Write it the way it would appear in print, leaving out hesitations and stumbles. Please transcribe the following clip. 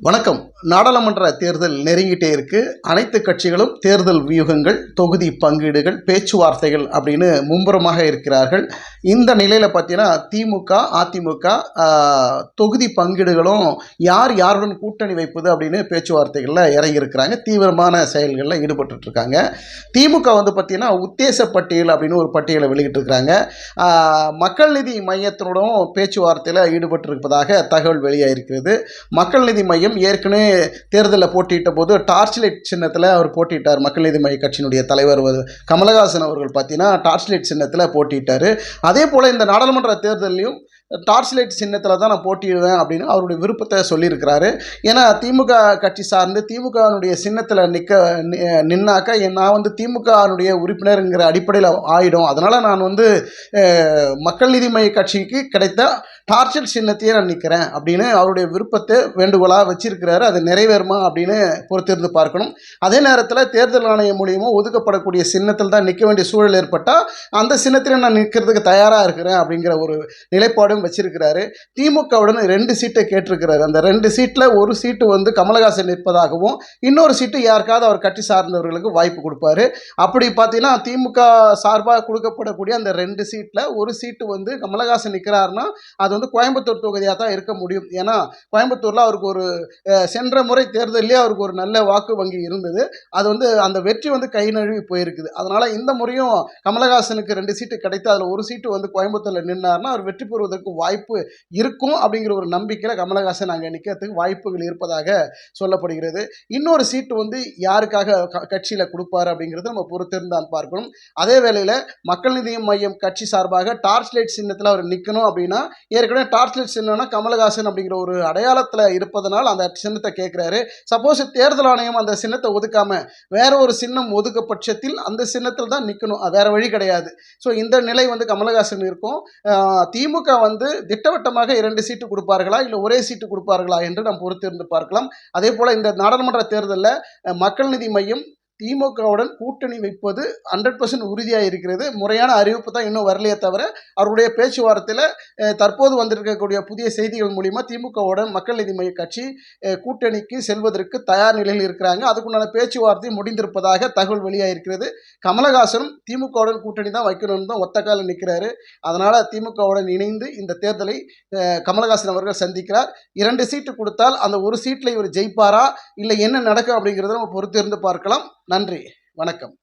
வணக்கம். நாடாளுமன்ற தேர்தல் நெருங்கிட்டே இருக்கு. அனைத்து கட்சிகளும் தேர்தல் வியூகங்கள், தொகுதி பங்கீடுகள், பேச்சுவார்த்தைகள் அப்படின்னு மும்முரமாக இருக்கிறார்கள். இந்த நிலையில் பார்த்தீங்கன்னா திமுக, அதிமுக தொகுதி பங்கீடுகளும் யார் யாருடன் கூட்டணி வைப்பது அப்படின்னு பேச்சுவார்த்தைகளில் இறங்கியிருக்கிறாங்க. தீவிரமான செயல்களில் ஈடுபட்டுருக்காங்க. திமுக பார்த்தீங்கன்னா உத்தேச பட்டியல் அப்படின்னு ஒரு பட்டியலை வெளியிட்டிருக்கிறாங்க. மக்கள் நீதி மையத்தினோடும் பேச்சுவார்த்தையில் ஈடுபட்டிருப்பதாக தகவல் வெளியாகிருக்கிறது. மக்கள் நீதி மையம் ஏற்கனவே தேர்தலில் போட்டியிட்ட போது டார்ச் லைட் சின்னத்தில் அவர் போட்டியிட்டார். மக்கள் நீதி மைய கட்சியினுடைய தலைவர் கமலஹாசன் அவர்கள் பார்த்தீங்கன்னா டார்ச் லைட் சின்னத்தில் போட்டியிட்டார். அதே போல் இந்த நாடாளுமன்ற தேர்தலையும் டார்ச் லைட் சின்னத்தில் தான் நான் போட்டியிடுவேன் அப்படின்னு அவருடைய விருப்பத்தை சொல்லியிருக்கிறாரு. ஏன்னா திமுக கட்சி சார்ந்து திமுகனுடைய சின்னத்தில் நின்னாக்கா நான் திமுகனுடைய உறுப்பினருங்கிற அடிப்படையில் ஆயிடும். அதனால் நான் மக்கள் நீதி மைய கட்சிக்கு கிடைத்த டார்ச் லைட் சின்னத்தையே நான் நிற்கிறேன் அப்படின்னு அவருடைய விருப்பத்தை வேண்டுகோளாக வச்சிருக்கிறாரு. அது நிறைவேறுமா அப்படின்னு பொறுத்திருந்து பார்க்கணும். அதே நேரத்தில் தேர்தல் ஆணையம் மூலியமாக ஒதுக்கப்படக்கூடிய சின்னத்தில் தான் நிற்க வேண்டிய சூழல் ஏற்பட்டால் அந்த சின்னத்தில் நான் நிற்கிறதுக்கு தயாராக இருக்கிறேன் அப்படிங்கிற ஒரு நிலைப்பாடும் வச்சிருக்கிறாரு. திமுகவுடன் 2 சீட்டை கேட்டிருக்கிறாரு. அந்த 2 சீட்டில் ஒரு சீட்டு கமலஹாசன் நிற்பதாகவும் இன்னொரு சீட்டு யாருக்காவது அவர் கட்சி சார்ந்தவர்களுக்கு வாய்ப்பு கொடுப்பாரு. அப்படி பார்த்தீங்கன்னா திமுக சார்பாக கொடுக்கப்படக்கூடிய அந்த 2 சீட்டில் ஒரு சீட்டு கமலஹாசன் நிற்கிறாருன்னா அது கோயம்புத்தூர் தொகுதியாக தான் இருக்க முடியும். ஏன்னா கோயம்புத்தூரில் அவருக்கு ஒரு சென்ற முறை தேர்தலே அவருக்கு ஒரு நல்ல வாக்கு வங்கி இருந்தது. அது அந்த வெற்றி கை நழுவி போயிருக்குது. அதனால் இந்த முறையும் கமலஹாசனுக்கு 2 சீட்டு கிடைத்து அதில் ஒரு சீட்டு கோயம்புத்தூரில் நின்னார்னா அவர் வெற்றி பெறுவதற்கு வாய்ப்பு இருக்கும் அப்படிங்கிற ஒரு நம்பிக்கையில் கமலஹாசன் அங்கே நிற்கிறதுக்கு வாய்ப்புகள் இருப்பதாக சொல்லப்படுகிறது. இன்னொரு சீட்டு யாருக்காக கட்சியில் கொடுப்பாரு அப்படிங்கிறது நம்ம பொறுத்திருந்தான் பார்க்கணும். அதே வேளையில் மக்கள் நீதி மையம் கட்சி சார்பாக டார்ச் லைட் சின்னத்தில் அவர் நிற்கணும் அப்படின்னா ஏற்கனவே டார்ச் லைட் சின்னம்னா கமலஹாசன் அப்படிங்கிற ஒரு அடையாளத்தில் இருப்பதனால் அந்த சின்னத்தை கேட்குறாரு. சப்போஸ் தேர்தல் ஆணையம் அந்த சின்னத்தை ஒதுக்காம வேற ஒரு சின்னம் ஒதுக்க பட்சத்தில் அந்த சின்னத்தில் தான் நிற்கணும், வேற வழி கிடையாது. ஸோ இந்த நிலை கமலஹாசன் இருக்கும். திமுக திட்டவட்டமாக 2 சீட்டு கொடுப்பார்களா இல்லை ஒரே சீட்டு கொடுப்பார்களா என்று நாம் பொறுத்திருந்து பார்க்கலாம். அதே போல் இந்த நாடாளுமன்ற தேர்தலில் மக்கள் நீதி மையம் திமுகவுடன் கூட்டணி வைப்பது 100% உறுதியாக இருக்கிறது. முறையான அறிவிப்பு தான் இன்னும் வரலையே தவிர அவருடைய பேச்சுவார்த்தையில் தற்போது வந்திருக்கக்கூடிய புதிய செய்திகள் மூலிமா திமுகவுடன் மக்கள் நீதி மைய கட்சி கூட்டணிக்கு செல்வதற்கு தயார் நிலையில் இருக்கிறாங்க. அதுக்குண்டான பேச்சுவார்த்தை முடிந்திருப்பதாக தகவல் வெளியாகிருக்கிறது. கமலஹாசனும் திமுகவுடன் கூட்டணி தான் வைக்கணும்னு தான் ஒத்த காலில் நிற்கிறாரு. அதனால் திமுகவுடன் இணைந்து இந்த தேர்தலை கமலஹாசன் அவர்கள் சந்திக்கிறார். 2 சீட்டு கொடுத்தால் அந்த ஒரு சீட்டில் இவர் ஜெயிப்பாரா இல்லை என்ன நடக்கும் அப்படிங்கிறத நம்ம பொறுத்திருந்து பார்க்கலாம். நன்றி, வணக்கம்.